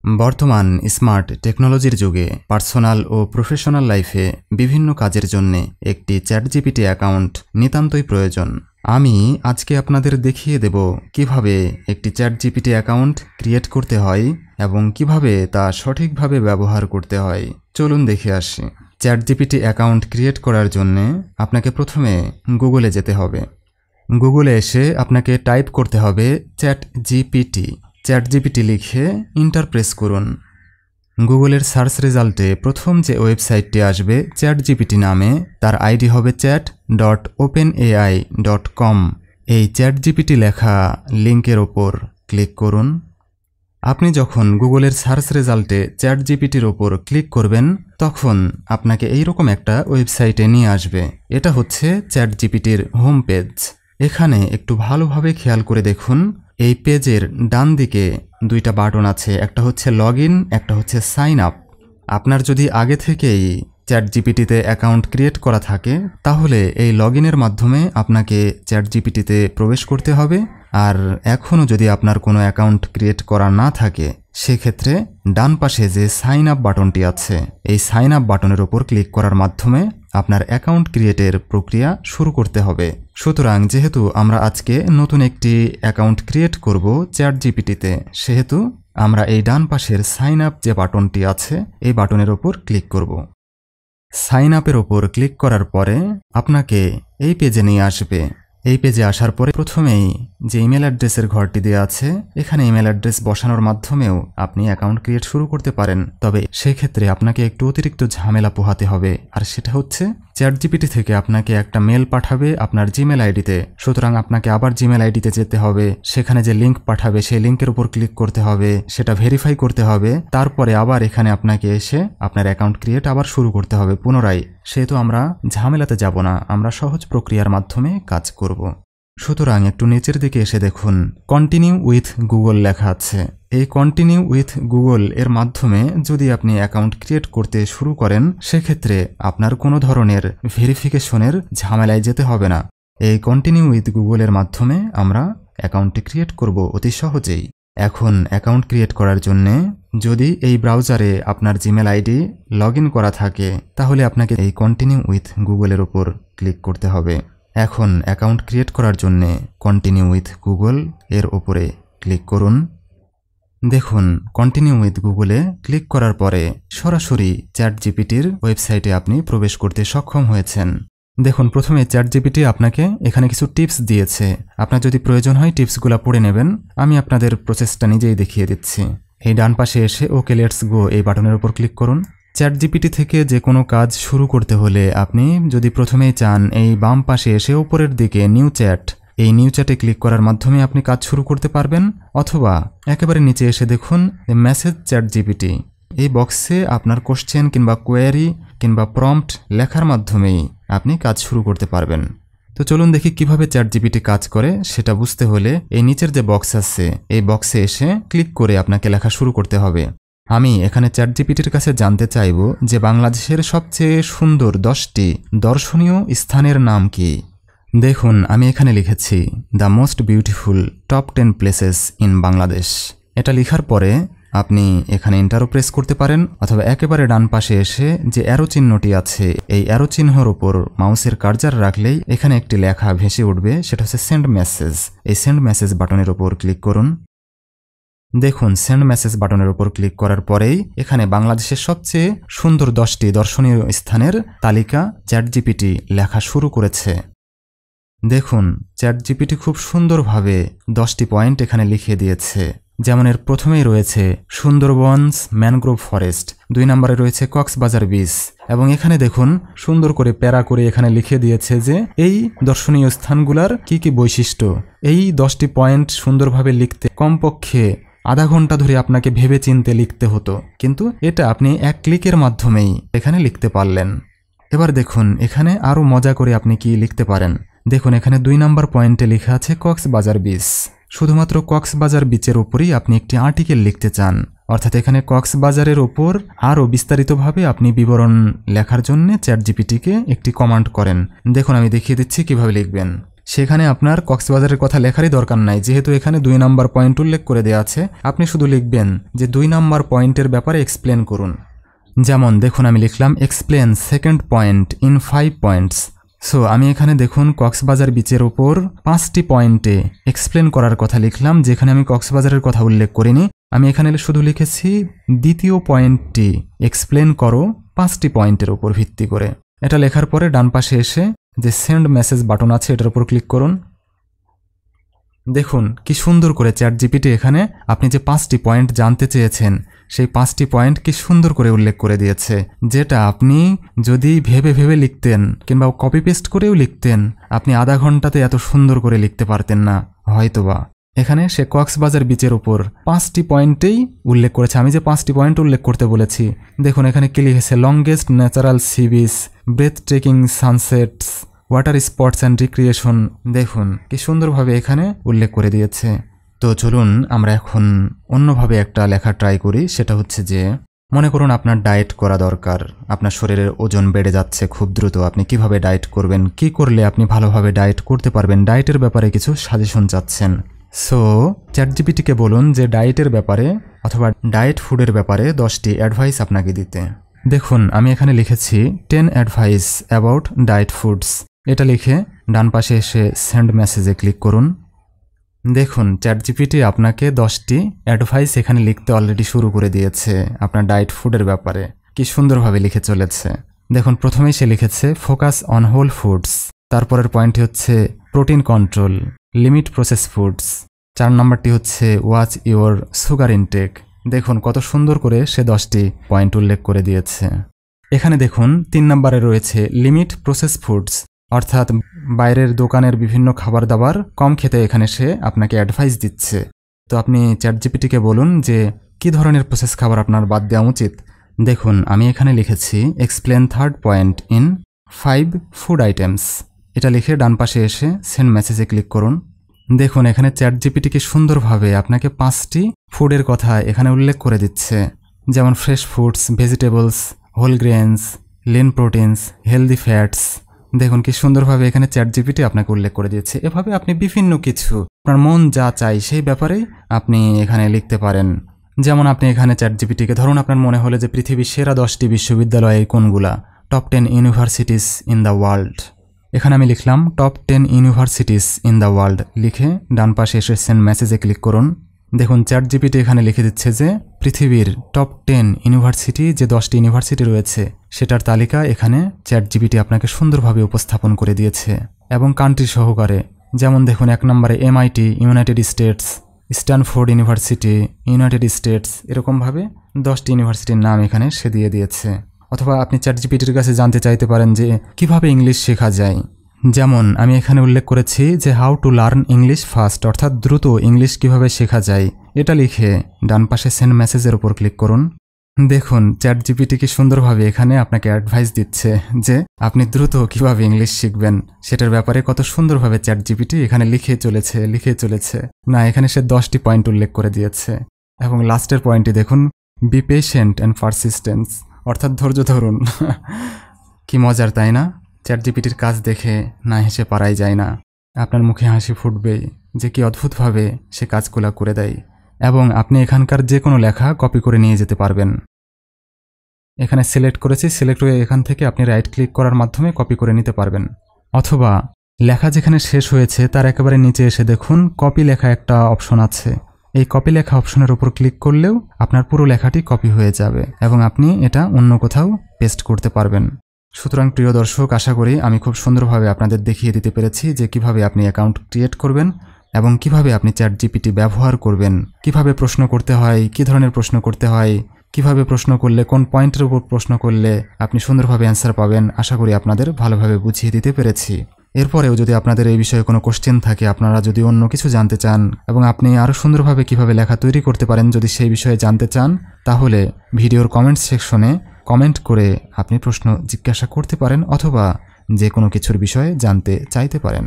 বর্তমান স্মার্ট টেকনোলজির যুগে পার্সোনাল ও প্রফেশনাল লাইফে বিভিন্ন কাজের জন্য একটি চ্যাটজিপিটি অ্যাকাউন্ট নিতান্তই প্রয়োজন। আমি আজকে আপনাদের দেখিয়ে দেব কিভাবে একটি চ্যাটজিপিটি অ্যাকাউন্ট ক্রিয়েট করতে হয় এবং কিভাবে তা সঠিকভাবে ব্যবহার করতে হয়। চলুন দেখে আসি। চ্যাটজিপিটি অ্যাকাউন্ট ক্রিয়েট করার জন্য আপনাকে প্রথমে গুগলে যেতে হবে। গুগলে এসে আপনাকে টাইপ করতে হবে চ্যাটজিপিটি লিখে এন্টার প্রেস করুন। গুগলের সার্চ রেজাল্টে প্রথম যে ওয়েবসাইটটি আসবে চ্যাটজিপিটি নামে, তার আইডি হবে chat.openai.com। এই চ্যাটজিপিটি লেখা লিঙ্কের ওপর ক্লিক করুন। আপনি যখন গুগলের সার্চ রেজাল্টে চ্যাটজিপিটির ওপর ক্লিক করবেন তখন আপনাকে এইরকম একটা ওয়েবসাইটে নিয়ে আসবে। এটা হচ্ছে চ্যাটজিপিটির হোম পেজ। এখানে একটু ভালোভাবে খেয়াল করে দেখুন, এই পেজের ডান দিকে দুইটা বাটন আছে, একটা হচ্ছে লগ ইন, একটা হচ্ছে সাইন আপ। আপনার যদি আগে থেকেই চ্যাটজিপিটিতে অ্যাকাউন্ট ক্রিয়েট করা থাকে তাহলে এই লগ ইনের মাধ্যমে আপনাকে চ্যাটজিপিটিতে প্রবেশ করতে হবে। আর এখনও যদি আপনার কোনো অ্যাকাউন্ট ক্রিয়েট করা না থাকে সেক্ষেত্রে ডান পাশে যে সাইন আপ বাটনটি আছে এই সাইন আপ বাটনের ওপর ক্লিক করার মাধ্যমে আপনার অ্যাকাউন্ট ক্রিয়েটের প্রক্রিয়া শুরু করতে হবে। সুতরাং যেহেতু আমরা আজকে নতুন একটি অ্যাকাউন্ট ক্রিয়েট করব চ্যাটজিপিটিতে, সেহেতু আমরা এই ডান পাশের সাইন আপ যে বাটনটি আছে এই বাটনের ওপর ক্লিক করব। সাইন আপের ওপর ক্লিক করার পরে আপনাকে এই পেজে নিয়ে আসবে। এই পেজে আসার পরে প্রথমেই যে ইমেল অ্যাড্রেসের ঘরটি দেওয়া আছে এখানে ইমেল অ্যাড্রেস বসানোর মাধ্যমেও আপনি অ্যাকাউন্ট ক্রিয়েট শুরু করতে পারেন। তবে সেক্ষেত্রে আপনাকে একটু অতিরিক্ত ঝামেলা পোহাতে হবে, আর সেটা হচ্ছে চ্যাটজিপিটি থেকে আপনাকে একটা মেল পাঠাবে আপনার জিমেল আইডিতে। সুতরাং আপনাকে আবার জিমেল আইডিতে যেতে হবে, সেখানে যে লিঙ্ক পাঠাবে সেই লিঙ্কের উপর ক্লিক করতে হবে, সেটা ভেরিফাই করতে হবে, তারপরে আবার এখানে আপনাকে এসে আপনার অ্যাকাউন্ট ক্রিয়েট আবার শুরু করতে হবে পুনরায়। সেহেতু আমরা ঝামেলাতে যাব না, আমরা সহজ প্রক্রিয়ার মাধ্যমে কাজ করব। সুতরাং একটু নিচের দিকে এসে দেখুন কন্টিনিউ উইথ গুগল লেখা আছে। এই কন্টিনিউ উইথ গুগল এর মাধ্যমে যদি আপনি অ্যাকাউন্ট ক্রিয়েট করতে শুরু করেন সেক্ষেত্রে আপনার কোনো ধরনের ভেরিফিকেশনের ঝামেলায় যেতে হবে না। এই কন্টিনিউ উইথ গুগলের মাধ্যমে আমরা অ্যাকাউন্টটি ক্রিয়েট করব অতি সহজেই। এখন অ্যাকাউন্ট ক্রিয়েট করার জন্য যদি এই ব্রাউজারে আপনার জিমেল আইডি লগ ইন করা থাকে তাহলে আপনাকে এই কন্টিনিউ উইথ গুগলের ওপর ক্লিক করতে হবে। এখন অ্যাকাউন্ট ক্রিয়েট করার জন্য কন্টিনিউ উইথ গুগল এর ওপরে ক্লিক করুন। দেখুন কন্টিনিউ উইথ গুগলে ক্লিক করার পরে সরাসরি চ্যাটজিপিটির ওয়েবসাইটে আপনি প্রবেশ করতে সক্ষম হয়েছেন। দেখুন প্রথমে চ্যাটজিপিটি আপনাকে এখানে কিছু টিপস দিয়েছে, আপনার যদি প্রয়োজন হয় টিপসগুলো পড়ে নেবেন। আমি আপনাদের প্রসেসটা নিজেই দেখিয়ে দিচ্ছি। এই ডান পাশে এসে ওকে লেটস গো এই বাটনের উপর ক্লিক করুন। চ্যাটজিপিটি থেকে যে কোনো কাজ শুরু করতে হলে আপনি যদি প্রথমেই চান এই বাম পাশে এসে উপরের দিকে নিউ চ্যাট, এই নিউ চ্যাটে ক্লিক করার মাধ্যমে আপনি কাজ শুরু করতে পারবেন, অথবা একেবারে নিচে এসে দেখুন মেসেজ চ্যাটজিপিটি, এই বক্সে আপনার কোশ্চেন কিংবা কোয়েরি কিংবা প্রম্পট লেখার মাধ্যমেই আপনি কাজ শুরু করতে পারবেন। তো চলুন দেখি কিভাবে চ্যাটজিপিটি কাজ করে। সেটা বুঝতে হলে এই নিচের যে বক্স আছে এই বক্সে এসে ক্লিক করে আপনাকে লেখা শুরু করতে হবে। আমি এখানে চ্যাটজিপিটির কাছে জানতে চাইব যে বাংলাদেশের সবচেয়ে সুন্দর 10টি দর্শনীয় স্থানের নাম কি। দেখুন আমি এখানে লিখেছি the most beautiful top 10 places in Bangladesh. এটা লেখার পরে আপনি এখানে এন্টারও প্রেস করতে পারেন, অথবা একেবারে ডান পাশে এসে যে অ্যারো চিহ্নটি আছে এই অ্যারো চিহ্নের ওপর মাউসের কার্সার রাখলেই এখানে একটি লেখা ভেসে উঠবে, সেটা হচ্ছে সেন্ড মেসেজ। এই সেন্ড মেসেজ বাটনের ওপর ক্লিক করুন। দেখুন সেন্ড মেসেজ বাটনের উপর ক্লিক করার পরেই এখানে বাংলাদেশের সবচেয়ে সুন্দর 10টি দর্শনীয় স্থানের তালিকা চ্যাটজিপিটি লেখা শুরু করেছে। দেখুন চ্যাটজিপিটি খুব সুন্দরভাবে 10টি পয়েন্ট এখানে লিখে দিয়েছে। যেমন এর প্রথমেই রয়েছে সুন্দরবনস ম্যানগ্রোভ ফরেস্ট, 2 নম্বরে রয়েছে কক্সবাজার বিচ, এবং এখানে দেখুন সুন্দর করে প্যারা করে এখানে লিখে দিয়েছে যে এই দর্শনীয় স্থানগুলার কি কি বৈশিষ্ট্য। এই 10টি পয়েন্ট সুন্দরভাবে লিখতে কমপক্ষে আধা ঘন্টা ধরে আপনাকে ভেবে চিনতে লিখতে হতো, কিন্তু এটা আপনি এক ক্লিকের মাধ্যমেই এখানে লিখতে পারলেন। এবার দেখুন এখানে আরও মজা করে আপনি কি লিখতে পারেন। দেখুন এখানে 2 নম্বর পয়েন্টে লেখা আছে কক্সবাজার বিচ। শুধুমাত্র কক্সবাজার বিচের ওপরেই আপনি একটি আর্টিকেল লিখতে চান, অর্থাৎ এখানে কক্সবাজারের ওপর আরও বিস্তারিতভাবে আপনি বিবরণ লেখার জন্য চ্যাটজিপিটিকে একটি কমান্ড করেন। দেখুন আমি দেখিয়ে দিচ্ছি কিভাবে লিখবেন। সেখানে আপনার কক্সবাজারের কথা লেখারই দরকার নাই, যেহেতু এখানে 2 নাম্বার পয়েন্ট উল্লেখ করে দেওয়া আছে। আপনি শুধু লিখবেন যে 2 নাম্বার পয়েন্টের ব্যাপারে এক্সপ্লেন করুন। যেমন দেখুন আমি লিখলাম explain second point in 5 points. So আমি এখানে দেখুন কক্সবাজার বিচের উপর 5টি পয়েন্টে এক্সপ্লেন করার কথা লিখলাম, যেখানে আমি কক্সবাজারের কথা উল্লেখ করিনি। আমি এখানে শুধু লিখেছি দ্বিতীয় পয়েন্টটি এক্সপ্লেন করো 5টি পয়েন্টের উপর ভিত্তি করে। এটা লেখার পরে ডান পাশে এসে যে সেন্ড মেসেজ বাটন আছে এটার উপর ক্লিক করুন। দেখুন কি সুন্দর করে চ্যাটজিপিটি এখানে আপনি যে 5টি পয়েন্ট জানতে চেয়েছেন সেই 5টি পয়েন্ট কি সুন্দর করে উল্লেখ করে দিয়েছে, যেটা আপনি যদি ভেবে ভেবে লিখতেন কিংবা কপি পেস্ট করেও লিখতেন, আপনি আধা ঘন্টাতে এত সুন্দর করে লিখতে পারতেন না হয়তোবা। এখানে সে কক্সবাজার বিচের উপর 5টি পয়েন্টেই উল্লেখ করেছে। আমি যে 5টি পয়েন্ট উল্লেখ করতে বলেছি, দেখুন এখানে কি লিখেছে, longest natural sea beach, breathtaking sunsets, water sports and recreation. দেখুন কি সুন্দরভাবে এখানে উল্লেখ করে দিয়েছে। তো চলুন আমরা এখন অন্যভাবে একটা লেখা ট্রাই করি। সেটা হচ্ছে যে মনে করুন আপনার ডায়েট করা দরকার, আপনার শরীরের ওজন বেড়ে যাচ্ছে খুব দ্রুত, আপনি কিভাবে ডায়েট করবেন, কি করলে আপনি ভালোভাবে ডায়েট করতে পারবেন, ডায়েটের ব্যাপারে কিছু সাজেশন চাচ্ছেন। সো চ্যাটজিপিটিকে বলুন যে ডায়েটের ব্যাপারে অথবা ডায়েট ফুডের ব্যাপারে 10টি অ্যাডভাইস আপনাকে দিতে। দেখুন আমি এখানে লিখেছি 10 অ্যাডভাইস অ্যাবাউট ডায়েট ফুডস। এটা লিখে ডান পাশে এসে সেন্ড মেসেজে ক্লিক করুন। দেখুন চ্যাটজিপিটি আপনাকে 10টি অ্যাডভাইস এখানে লিখতে অলরেডি শুরু করে দিয়েছে আপনার ডায়েট ফুডের ব্যাপারে। কি সুন্দরভাবে লিখে চলেছে। দেখুন প্রথমেই সে লিখেছে ফোকাস অন হোল ফুডস, তারপরের পয়েন্টটি হচ্ছে protein control, limit process foods, 4 নম্বরটি হচ্ছে ওয়াচ ইওর সুগার ইনটেক। দেখুন কত সুন্দর করে সে 10টি পয়েন্ট উল্লেখ করে দিয়েছে। এখানে দেখুন 3 নম্বরে রয়েছে লিমিট প্রসেস ফুডস, অর্থাৎ বাইরের দোকানের বিভিন্ন খাবার দাবার কম খেতে এখানে সে আপনাকে অ্যাডভাইস দিচ্ছে। তো আপনি চ্যাটজিপিটিকে বলুন যে কি ধরনের প্রসেস খাবার আপনার বাদ দেওয়া উচিত। দেখুন আমি এখানে লিখেছি explain third point in 5 food items. এটা লিখে ডান পাশে এসে সেন্ড মেসেজে ক্লিক করুন। দেখুন এখানে চ্যাটজিপিটি কি সুন্দরভাবে আপনাকে 5টি ফুডের কথা এখানে উল্লেখ করে দিচ্ছে, যেমন fresh foods, vegetables, whole grains, lean proteins, healthy fats. দেখুন কি সুন্দরভাবে এখানে চ্যাটজিপিটি আপনাকে উল্লেখ করে দিয়েছে। এভাবে আপনি বিভিন্ন কিছু আপনার মন যা চাই সেই ব্যাপারে আপনি এখানে লিখতে পারেন। যেমন আপনি এখানে চ্যাটজিপিটিকে ধরুন আপনার মনে হলে যে পৃথিবীর সেরা 10টি বিশ্ববিদ্যালয় কোনগুলা, top 10 universities in the world. এখানে আমি লিখলাম top 10 universities in the world, লিখে ডান পাশে এসে সেন্ড মেসেজে ক্লিক করুন। দেখুন চ্যাটজিপিটি এখানে লিখে দিচ্ছে যে পৃথিবীর টপ 10 ইউনিভার্সিটি, যে 10টি ইউনিভার্সিটি রয়েছে সেটার তালিকা এখানে চ্যাটজিপিটি আপনাকে সুন্দরভাবে উপস্থাপন করে দিয়েছে এবং কান্ট্রি সহকারে। যেমন দেখুন 1 নম্বরে MIT United states, Stanford university United states, এরকমভাবে 10টি ইউনিভার্সিটির নাম এখানে সে দিয়ে দিয়েছে। অথবা আপনি চ্যাটজিপিটির কাছে জানতে চাইতে পারেন যে কিভাবে ইংলিশ শেখা যায়। যেমন আমি এখানে উল্লেখ করেছি যে how to learn English fast, অর্থাৎ দ্রুত ইংলিশ কিভাবে শেখা যায়। এটা লিখে ডান পাশে সেন্ড মেসেজের উপর ক্লিক করুন। দেখুন চ্যাটজিপিটি কি সুন্দরভাবে এখানে আপনাকে অ্যাডভাইস দিচ্ছে যে আপনি দ্রুত কিভাবে ইংলিশ শিখবেন সেটার ব্যাপারে কত সুন্দরভাবে চ্যাটজিপিটি এখানে লিখে চলেছে। না, এখানে সে 10টি পয়েন্ট উল্লেখ করে দিয়েছে এবং লাস্টের পয়েন্টটি দেখুন বি পেশেন্ট অ্যান্ড পারসিস্টেন্স, অর্থাৎ ধৈর্য ধরুন। কি মজার তাই না? চ্যাটজিপিটির কাজ দেখে না হেসে পারাই যায় না। আপনার মুখে হাসি ফুটবেই যে কি অদ্ভুতভাবে সে কাজগুলো করে দেয়। এবং আপনি এখানকার যে কোনো লেখা কপি করে নিয়ে যেতে পারবেন। এখানে সিলেক্ট করেছি, সিলেক্ট হয়ে এখান থেকে আপনি রাইট ক্লিক করার মাধ্যমে কপি করে নিতে পারবেন। অথবা লেখা যেখানে শেষ হয়েছে তার একেবারে নিচে এসে দেখুন কপি লেখা একটা অপশন আছে। এই কপি লেখা অপশনের উপর ক্লিক করলেও আপনার পুরো লেখাটি কপি হয়ে যাবে এবং আপনি এটা অন্য কোথাও পেস্ট করতে পারবেন। সুতরাং প্রিয় দর্শক, আশা করি আমি খুব সুন্দরভাবে আপনাদের দেখিয়ে দিতে পেরেছি যে কিভাবে আপনি অ্যাকাউন্ট ক্রিয়েট করবেন এবং কিভাবে আপনি চ্যাটজিপিটি ব্যবহার করবেন, কিভাবে প্রশ্ন করতে হয়, কি ধরনের প্রশ্ন করতে হয়, কিভাবে প্রশ্ন করলে কোন পয়েন্টের উপর প্রশ্ন করলে আপনি সুন্দরভাবে অ্যান্সার পাবেন। আশা করি আপনাদের ভালোভাবে বুঝিয়ে দিতে পেরেছি। এরপরেও যদি আপনাদের এই বিষয়ে কোনো কোশ্চেন থাকে, আপনারা যদি অন্য কিছু জানতে চান এবং আপনি আরও সুন্দরভাবে কিভাবে লেখা তৈরি করতে পারেন যদি সেই বিষয়ে জানতে চান, তাহলে ভিডিওর কমেন্ট সেকশনে কমেন্ট করে আপনি প্রশ্ন জিজ্ঞাসা করতে পারেন অথবা যে কোনো কিছুর বিষয়ে জানতে চাইতে পারেন।